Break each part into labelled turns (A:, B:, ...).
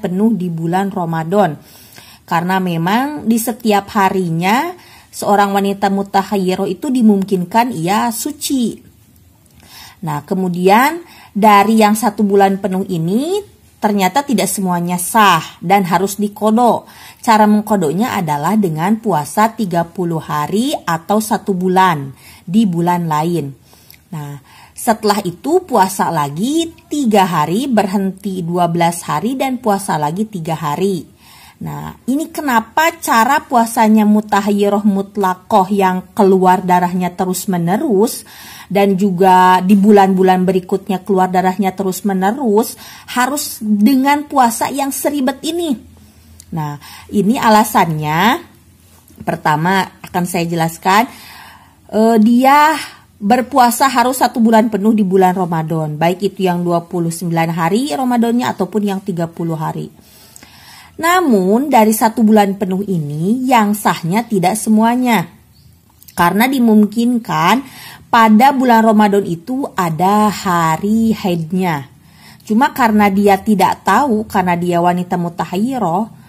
A: penuh di bulan Ramadan. Karena memang di setiap harinya seorang wanita mutahayyirah itu dimungkinkan ia suci. Nah, kemudian dari yang 1 bulan penuh ini ternyata tidak semuanya sah dan harus dikodok. Cara mengkodoknya adalah dengan puasa 30 hari atau 1 bulan di bulan lain. Nah, setelah itu puasa lagi 3 hari, berhenti 12 hari dan puasa lagi 3 hari. Nah, ini kenapa cara puasanya mutahayyirah mutlaqoh yang keluar darahnya terus-menerus dan juga di bulan-bulan berikutnya keluar darahnya terus-menerus harus dengan puasa yang seribet ini. Nah, ini alasannya. Pertama akan saya jelaskan, dia berpuasa harus 1 bulan penuh di bulan Ramadan, baik itu yang 29 hari Ramadannya ataupun yang 30 hari. Namun dari 1 bulan penuh ini yang sahnya tidak semuanya. Karena dimungkinkan pada bulan Ramadan itu ada hari haidnya. Cuma karena dia tidak tahu, karena dia wanita mutahayyirah,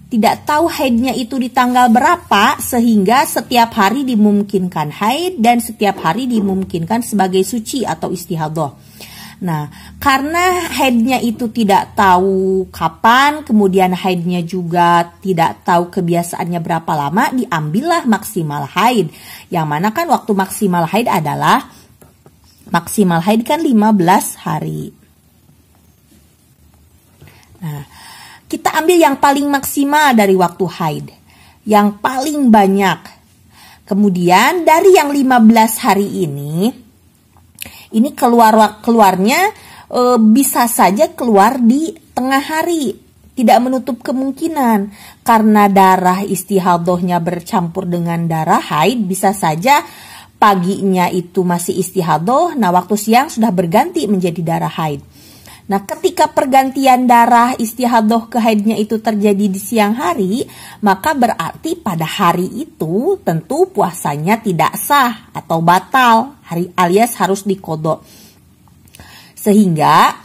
A: tidak tahu haidnya itu di tanggal berapa, sehingga setiap hari dimungkinkan haid dan setiap hari dimungkinkan sebagai suci atau istihadah. Nah, karena haidnya itu tidak tahu kapan, kemudian haidnya juga tidak tahu kebiasaannya berapa lama, diambillah maksimal haid. Yang mana kan waktu maksimal haid adalah, maksimal haid kan 15 hari. Nah, kita ambil yang paling maksimal dari waktu haid, yang paling banyak. Kemudian dari yang 15 hari ini keluarnya bisa saja keluar di tengah hari, tidak menutup kemungkinan karena darah istihadahnya bercampur dengan darah haid. Bisa saja paginya itu masih istihadah, nah waktu siang sudah berganti menjadi darah haid. Nah, ketika pergantian darah istihadah ke haidnya itu terjadi di siang hari, maka berarti pada hari itu tentu puasanya tidak sah atau batal, alias harus dikodok. Sehingga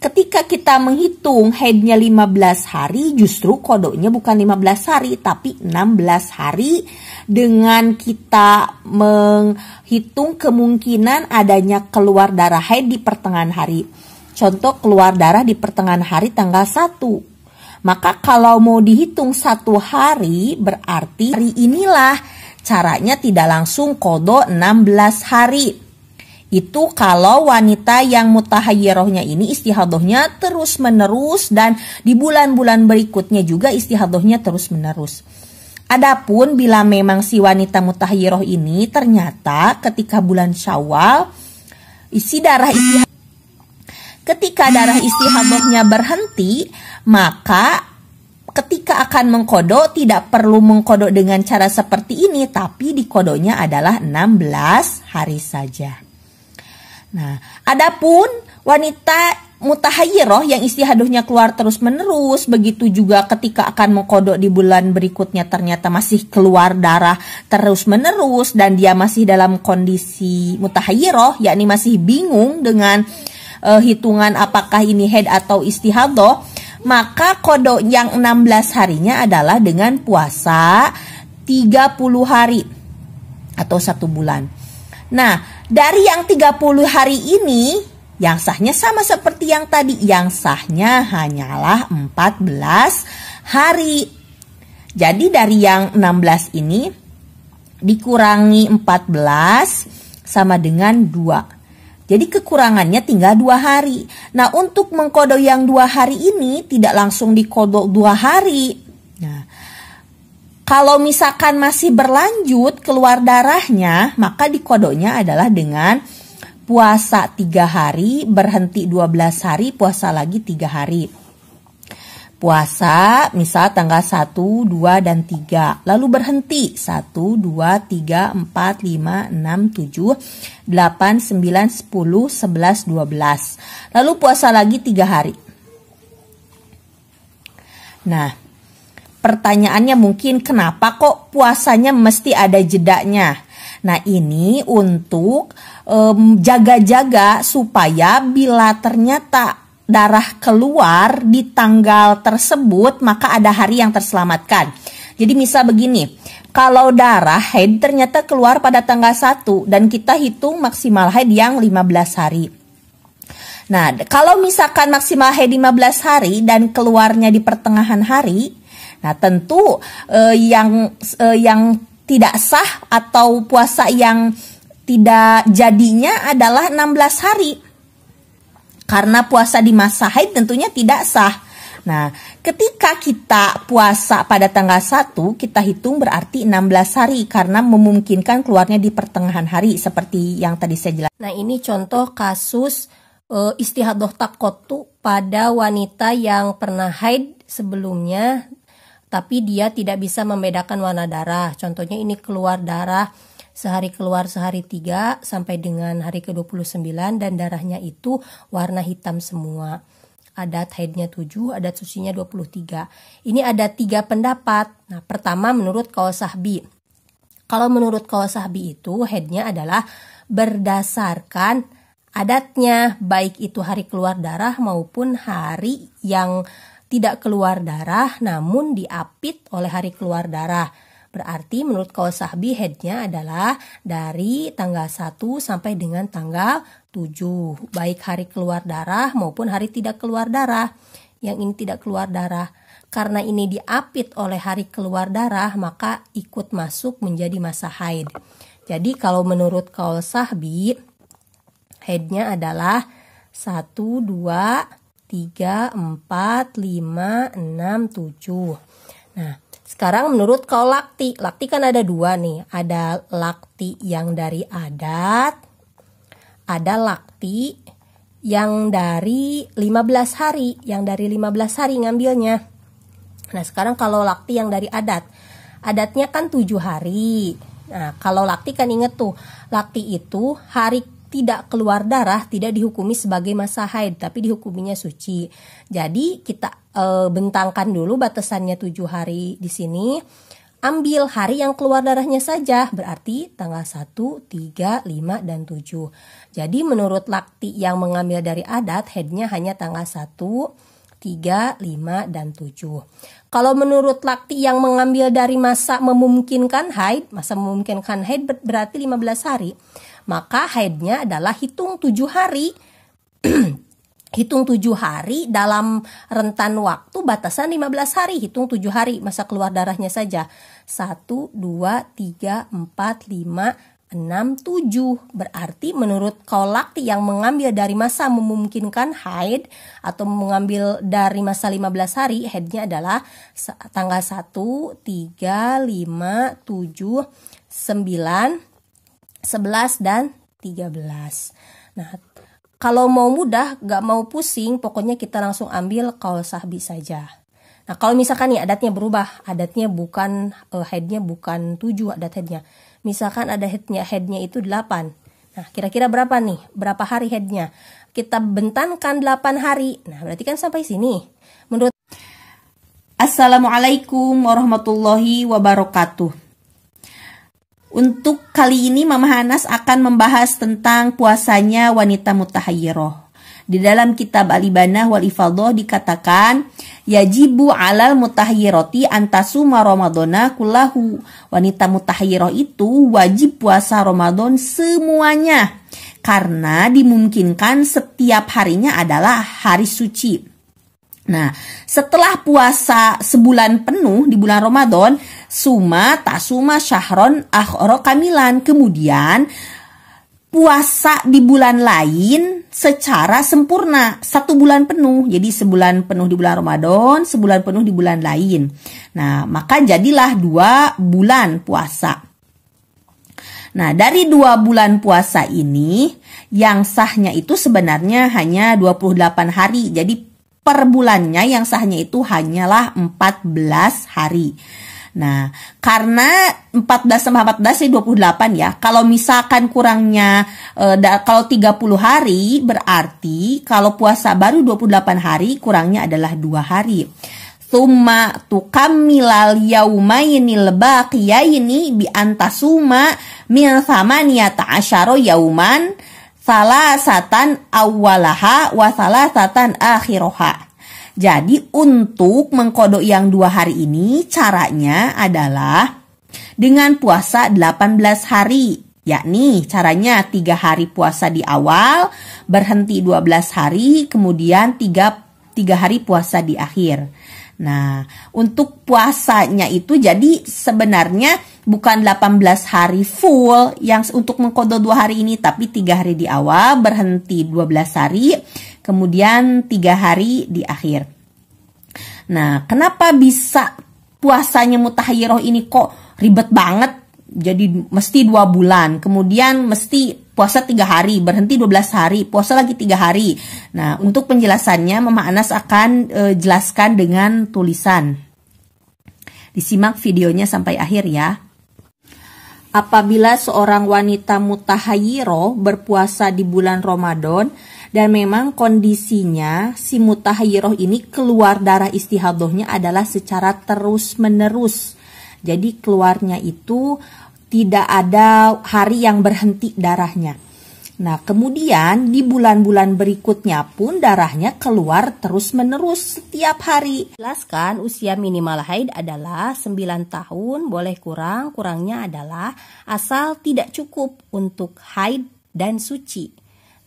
A: ketika kita menghitung haidnya 15 hari, justru kodoknya bukan 15 hari, tapi 16 hari dengan kita menghitung kemungkinan adanya keluar darah haid di pertengahan hari. Contoh keluar darah di pertengahan hari tanggal 1. Maka kalau mau dihitung 1 hari, berarti hari inilah caranya tidak langsung kodok 16 hari. Itu kalau wanita yang mutahayyirahnya ini istihadahnya terus menerus dan di bulan-bulan berikutnya juga istihadahnya terus menerus. Adapun bila memang si wanita mutahayyirah ini ternyata ketika bulan Syawal ketika darah istihadahnya berhenti, maka ketika akan mengkodok tidak perlu mengkodok dengan cara seperti ini, tapi dikodoknya adalah 16 hari saja. Nah, adapun wanita mutahayyirah yang istihadahnya keluar terus-menerus, begitu juga ketika akan mengkodok di bulan berikutnya ternyata masih keluar darah terus-menerus dan dia masih dalam kondisi mutahayyirah, yakni masih bingung dengan hitungan apakah ini haid atau istihadah, maka kodok yang 16 harinya adalah dengan puasa 30 hari atau 1 bulan. Nah, dari yang 30 hari ini, yang sahnya sama seperti yang tadi, yang sahnya hanyalah 14 hari. Jadi dari yang 16 ini dikurangi 14 sama dengan 2. Jadi kekurangannya tinggal 2 hari. Nah, untuk mengkodok yang 2 hari ini tidak langsung dikodok 2 hari. Nah, kalau misalkan masih berlanjut keluar darahnya, maka dikodoknya adalah dengan puasa 3 hari, berhenti 12 hari, puasa lagi 3 hari. Puasa misal tanggal 1, 2, dan 3. Lalu berhenti 1, 2, 3, 4, 5, 6, 7, 8, 9, 10, 11, 12. Lalu puasa lagi 3 hari. Nah, pertanyaannya mungkin kenapa kok puasanya mesti ada jedanya? Nah, ini untuk jaga-jaga supaya bila ternyata darah keluar di tanggal tersebut, maka ada hari yang terselamatkan. Jadi misal begini, kalau darah haid ternyata keluar pada tanggal 1 dan kita hitung maksimal haid yang 15 hari. Nah, kalau misalkan maksimal haid 15 hari dan keluarnya di pertengahan hari, nah tentu yang tidak sah atau puasa yang tidak jadinya adalah 16 hari. Karena puasa di masa haid tentunya tidak sah. Nah, ketika kita puasa pada tanggal 1, kita hitung berarti 16 hari karena memungkinkan keluarnya di pertengahan hari seperti yang tadi saya jelaskan.
B: Nah, ini contoh kasus istihadah takotu pada wanita yang pernah haid sebelumnya, tapi dia tidak bisa membedakan warna darah. Contohnya ini keluar darah sehari keluar sehari 3 sampai dengan hari ke-29 dan darahnya itu warna hitam semua. Adat haidnya 7, adat sucinya 23. Ini ada 3 pendapat. Nah, pertama menurut Qaul Sahbi. Kalau menurut Qaul Sahbi itu haidnya adalah berdasarkan adatnya, baik itu hari keluar darah maupun hari yang tidak keluar darah namun diapit oleh hari keluar darah. Berarti menurut Qaul Sahbi haidnya adalah dari tanggal 1 sampai dengan tanggal 7. Baik hari keluar darah maupun hari tidak keluar darah. Yang ini tidak keluar darah. Karena ini diapit oleh hari keluar darah maka ikut masuk menjadi masa haid. Jadi kalau menurut Qaul Sahbi haidnya adalah 1, 2, 3, 4, 5, 6, 7. Nah, sekarang menurut Qaul Lakti. Lakti kan ada 2 nih. Ada lakti yang dari adat. Ada lakti yang dari 15 hari. Yang dari 15 hari ngambilnya. Nah, sekarang kalau lakti yang dari adat. Adatnya kan 7 hari. Nah, kalau lakti kan inget tuh. Lakti itu hari tidak keluar darah tidak dihukumi sebagai masa haid, tapi dihukuminya suci. Jadi kita bentangkan dulu batasannya 7 hari di sini. Ambil hari yang keluar darahnya saja, berarti tanggal 1, 3, 5, dan 7. Jadi menurut lakti yang mengambil dari adat, haidnya hanya tanggal 1, 3, 5, dan 7. Kalau menurut lakti yang mengambil dari masa memungkinkan haid, masa memungkinkan haid berarti 15 hari. Maka haidnya adalah hitung 7 hari. Hitung 7 hari dalam rentan waktu batasan 15 hari. Hitung 7 hari masa keluar darahnya saja. 1, 2, 3, 4, 5, 6, 7. Berarti menurut Qaul Lakti yang mengambil dari masa memungkinkan haid atau mengambil dari masa 15 hari, haidnya adalah tanggal 1, 3, 5, 7, 9, 11, dan 13. Nah, kalau mau mudah, gak mau pusing, pokoknya kita langsung ambil Qaul Sahbi saja. Nah, kalau misalkan nih adatnya berubah, adatnya bukan, haidnya bukan 7 adat haidnya. Misalkan ada haidnya itu 8. Nah, kira-kira berapa nih? Berapa hari haidnya? Kita bentangkan 8 hari. Nah, berarti kan sampai sini. Menurut
A: Assalamualaikum warahmatullahi wabarakatuh. Untuk kali ini Mama Hanas akan membahas tentang puasanya wanita mutahayyiroh. Di dalam kitab Al-Ibanah wal Ifadhah dikatakan, yajibu alal mutahayyiroti antasuma ramadhana kullahu. Wanita mutahayyiroh itu wajib puasa Ramadan semuanya karena dimungkinkan setiap harinya adalah hari suci. Nah, setelah puasa sebulan penuh di bulan Ramadan, suma tasuma syahron akhara kamilan. Kemudian puasa di bulan lain secara sempurna 1 bulan penuh. Jadi sebulan penuh di bulan Ramadan, sebulan penuh di bulan lain. Nah, maka jadilah 2 bulan puasa. Nah, dari 2 bulan puasa ini yang sahnya itu sebenarnya hanya 28 hari. Jadi per bulannya yang sahnya itu hanyalah 14 hari. Nah, karena 14 sama 14 itu 28 ya. Kalau misalkan kurangnya kalau 30 hari berarti kalau puasa baru 28 hari kurangnya adalah 2 hari. Tsumma tukammilal yaumainil baqiyaini bi antasuma min thamaniyata asyara yauman salasatan awwalaha wa salasatan akhiroha. Jadi untuk mengkodok yang 2 hari ini caranya adalah dengan puasa 18 hari. Yakni caranya 3 hari puasa di awal, berhenti 12 hari, kemudian 3 hari puasa di akhir. Nah, untuk puasanya itu jadi sebenarnya bukan 18 hari full yang untuk mengkodok 2 hari ini, tapi 3 hari di awal, berhenti 12 hari, kemudian 3 hari di akhir. Nah, kenapa bisa puasanya mutahayyirah ini kok ribet banget? Jadi mesti 2 bulan, kemudian mesti puasa 3 hari, berhenti 12 hari, puasa lagi 3 hari. Nah, untuk penjelasannya Mama Anas akan jelaskan dengan tulisan. Disimak videonya sampai akhir ya. Apabila seorang wanita mutahayyirah berpuasa di bulan Ramadan dan memang kondisinya si mutahayyirah ini keluar darah istihadahnya adalah secara terus-menerus. Jadi keluarnya itu tidak ada hari yang berhenti darahnya. Nah, kemudian di bulan-bulan berikutnya pun darahnya keluar terus-menerus setiap hari. Jelaskan usia minimal haid adalah 9 tahun, boleh kurang, kurangnya adalah asal tidak cukup untuk haid dan suci.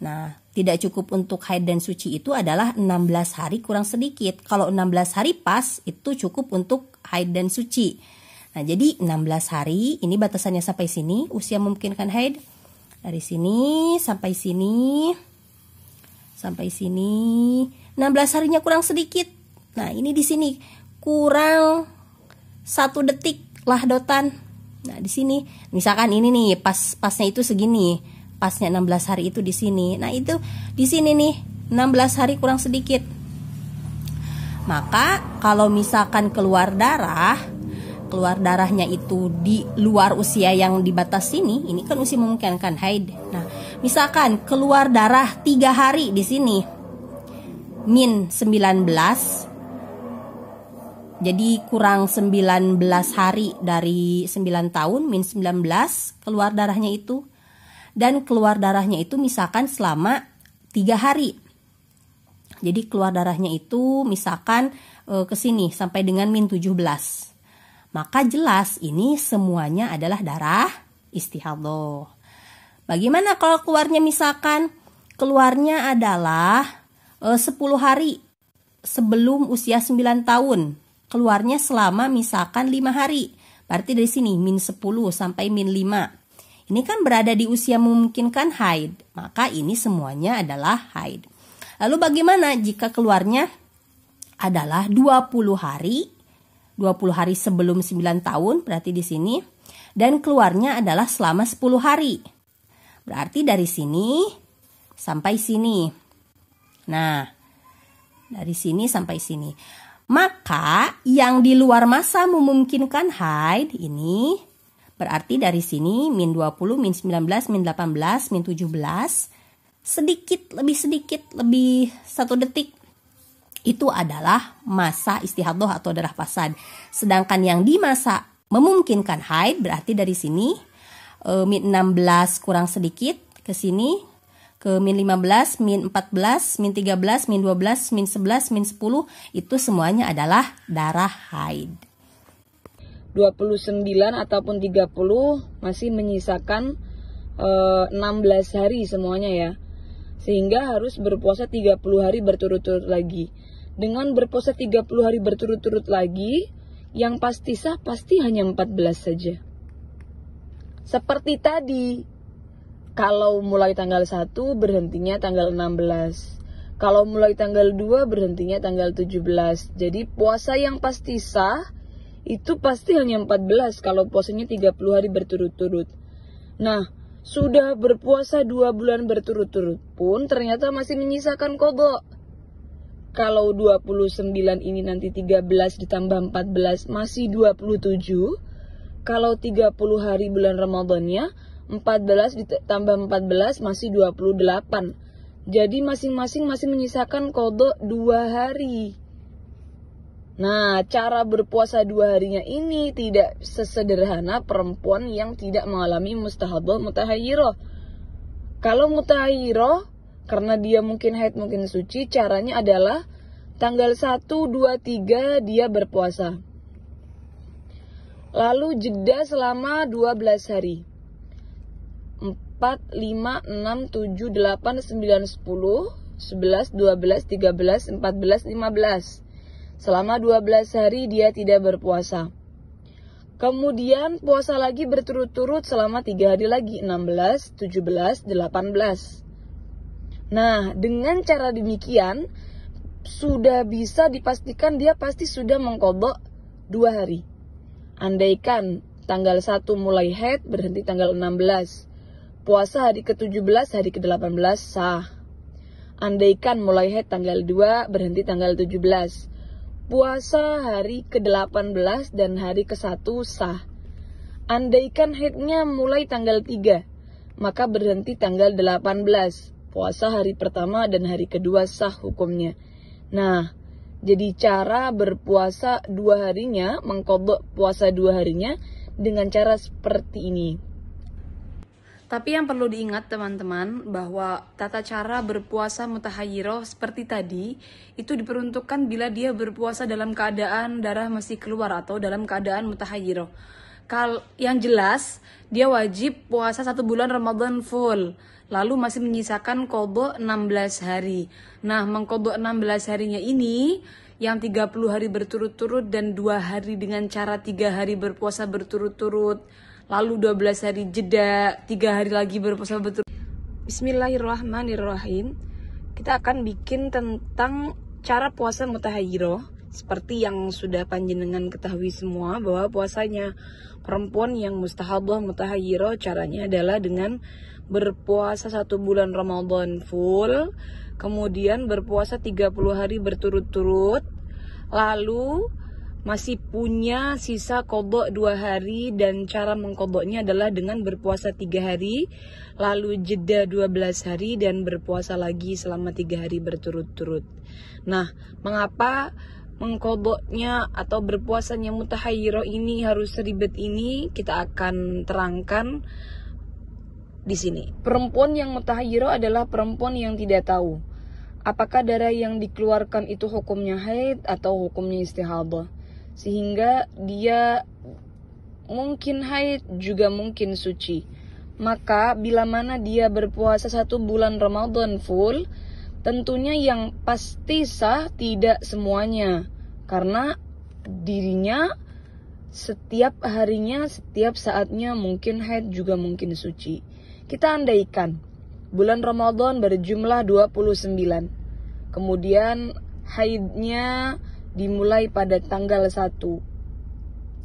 A: Nah, tidak cukup untuk haid dan suci itu adalah 16 hari kurang sedikit. Kalau 16 hari pas, itu cukup untuk haid dan suci. Nah, jadi 16 hari, ini batasannya sampai sini, usia memungkinkan haid. Dari sini, sampai sini, 16 harinya kurang sedikit. Nah, ini di sini, kurang 1 detik lah dotan. Nah, di sini, misalkan ini nih, pasnya itu segini, pasnya 16 hari itu di sini. Nah, itu di sini nih, 16 hari kurang sedikit. Maka, kalau misalkan keluar darahnya itu di luar usia yang dibatas ini kan usia memungkinkan haid. Nah, misalkan keluar darah 3 hari di sini, min 19, jadi kurang 19 hari dari 9 tahun, min 19 keluar darahnya itu. Dan keluar darahnya itu misalkan selama 3 hari. Jadi keluar darahnya itu misalkan ke sini sampai dengan min 17. Maka jelas ini semuanya adalah darah istihadhah. Bagaimana kalau keluarnya misalkan keluarnya adalah 10 hari sebelum usia 9 tahun. Keluarnya selama misalkan 5 hari. Berarti dari sini min 10 sampai min 5. Ini kan berada di usia memungkinkan haid. Maka ini semuanya adalah haid. Lalu bagaimana jika keluarnya adalah 20 hari? 20 hari sebelum 9 tahun, berarti di sini. Dan keluarnya adalah selama 10 hari. Berarti dari sini sampai sini. Nah, dari sini sampai sini. Maka yang di luar masa memungkinkan haid ini berarti dari sini min 20, min 19, min 18, min 17. Sedikit, lebih 1 detik. Itu adalah masa istihadhah atau darah fasad. Sedangkan yang di masa memungkinkan haid berarti dari sini min 16 kurang sedikit ke sini ke min 15, min 14, min 13, min 12, min 11, min 10 itu semuanya adalah darah haid.
C: 29 ataupun 30 masih menyisakan 16 hari semuanya ya. Sehingga harus berpuasa 30 hari berturut-turut lagi. Dengan berpuasa 30 hari berturut-turut lagi, yang pasti sah pasti hanya 14 saja. Seperti tadi, kalau mulai tanggal 1 berhentinya tanggal 16. Kalau mulai tanggal 2 berhentinya tanggal 17. Jadi puasa yang pasti sah itu pasti hanya 14 kalau puasanya 30 hari berturut-turut. Nah, sudah berpuasa 2 bulan berturut-turut pun ternyata masih menyisakan qadha. Kalau 29 ini nanti 13 ditambah 14 masih 27. Kalau 30 hari bulan Ramadannya 14 ditambah 14 masih 28. Jadi masing-masing masih menyisakan qadha 2 hari. Nah, cara berpuasa 2 harinya ini tidak sesederhana perempuan yang tidak mengalami mustahadhah mutahayyirah. Kalau mutahhiroh, karena dia mungkin haid mungkin suci, caranya adalah tanggal 1, 2, 3 dia berpuasa. Lalu jeda selama 12 hari. 4, 5, 6, 7, 8, 9, 10, 11, 12, 13, 14, 15. Selama 12 hari dia tidak berpuasa. Kemudian puasa lagi berturut-turut selama 3 hari lagi, 16, 17, 18. Nah, dengan cara demikian, sudah bisa dipastikan dia pasti sudah mengqadha 2 hari. Andaikan tanggal 1 mulai haid, berhenti tanggal 16. Puasa hari ke-17, hari ke-18 sah. Andaikan mulai haid tanggal 2, berhenti tanggal 17. Puasa hari ke-18 dan hari ke-1 sah. Andaikan haidnya mulai tanggal 3, maka berhenti tanggal 18. Puasa hari pertama dan hari kedua sah hukumnya. Nah, jadi cara berpuasa 2 harinya, mengqadha puasa 2 harinya dengan cara seperti ini.
D: Tapi yang perlu diingat teman-teman bahwa tata cara berpuasa mutahayyiroh seperti tadi itu diperuntukkan bila dia berpuasa dalam keadaan darah masih keluar atau dalam keadaan mutahayyiroh. Yang jelas dia wajib puasa 1 bulan Ramadan full, lalu masih menyisakan qadha 16 hari. Nah, mengqadha 16 harinya ini yang 30 hari berturut-turut dan 2 hari dengan cara 3 hari berpuasa berturut-turut. Lalu 12 hari jeda, 3 hari lagi berpuasa betul. Bismillahirrahmanirrahim. Kita akan bikin tentang cara puasa mutahayyiroh. Seperti yang sudah panjenengan ketahui semua, bahwa puasanya perempuan yang mustahadah mutahayyiroh caranya adalah dengan berpuasa 1 bulan Ramadan full, kemudian berpuasa 30 hari berturut-turut, lalu masih punya sisa qadha 2 hari, dan cara mengqadhanya adalah dengan berpuasa 3 hari, lalu jeda 12 hari dan berpuasa lagi selama 3 hari berturut-turut. Nah, mengapa mengqadhanya atau berpuasanya mutahayyiroh ini harus seribet ini? Kita akan terangkan di sini. Perempuan yang mutahayyiroh adalah perempuan yang tidak tahu apakah darah yang dikeluarkan itu hukumnya haid atau hukumnya istihadah. Sehingga dia mungkin haid juga mungkin suci. Maka bila mana dia berpuasa 1 bulan Ramadan full, tentunya yang pasti sah tidak semuanya. Karena dirinya setiap harinya, setiap saatnya mungkin haid juga mungkin suci. Kita andaikan bulan Ramadan berjumlah 29. Kemudian haidnya dimulai pada tanggal 1.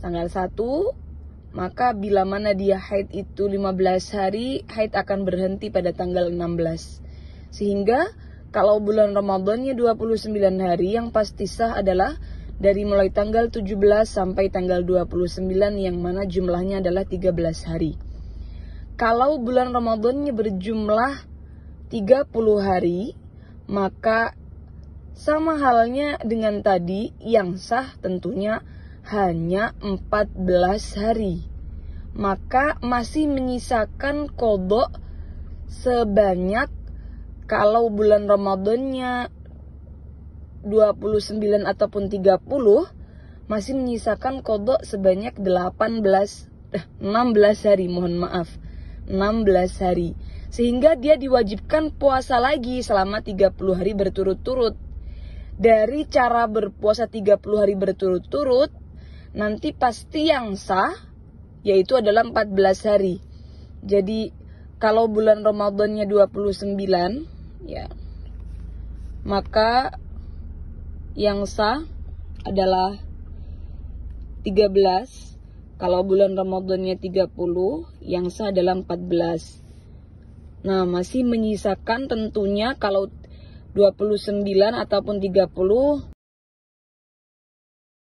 D: Tanggal 1, maka bila mana dia haid itu 15 hari, haid akan berhenti pada tanggal 16. Sehingga kalau bulan Ramadannya 29 hari, yang pasti sah adalah dari mulai tanggal 17 sampai tanggal 29, yang mana jumlahnya adalah 13 hari. Kalau bulan Ramadannya berjumlah 30 hari, maka sama halnya dengan tadi, yang sah tentunya hanya 14 hari. Maka masih menyisakan qadha sebanyak, kalau bulan Ramadannya 29 ataupun 30, masih menyisakan qadha sebanyak 16 hari, mohon maaf, 16 hari. Sehingga dia diwajibkan puasa lagi selama 30 hari berturut-turut. Dari cara berpuasa 30 hari berturut-turut, nanti pasti yang sah yaitu adalah 14 hari. Jadi kalau bulan Ramadannya 29, ya, maka yang sah adalah 13. Kalau bulan Ramadannya 30, yang sah adalah 14. Nah, masih menyisakan tentunya kalau 29 ataupun 30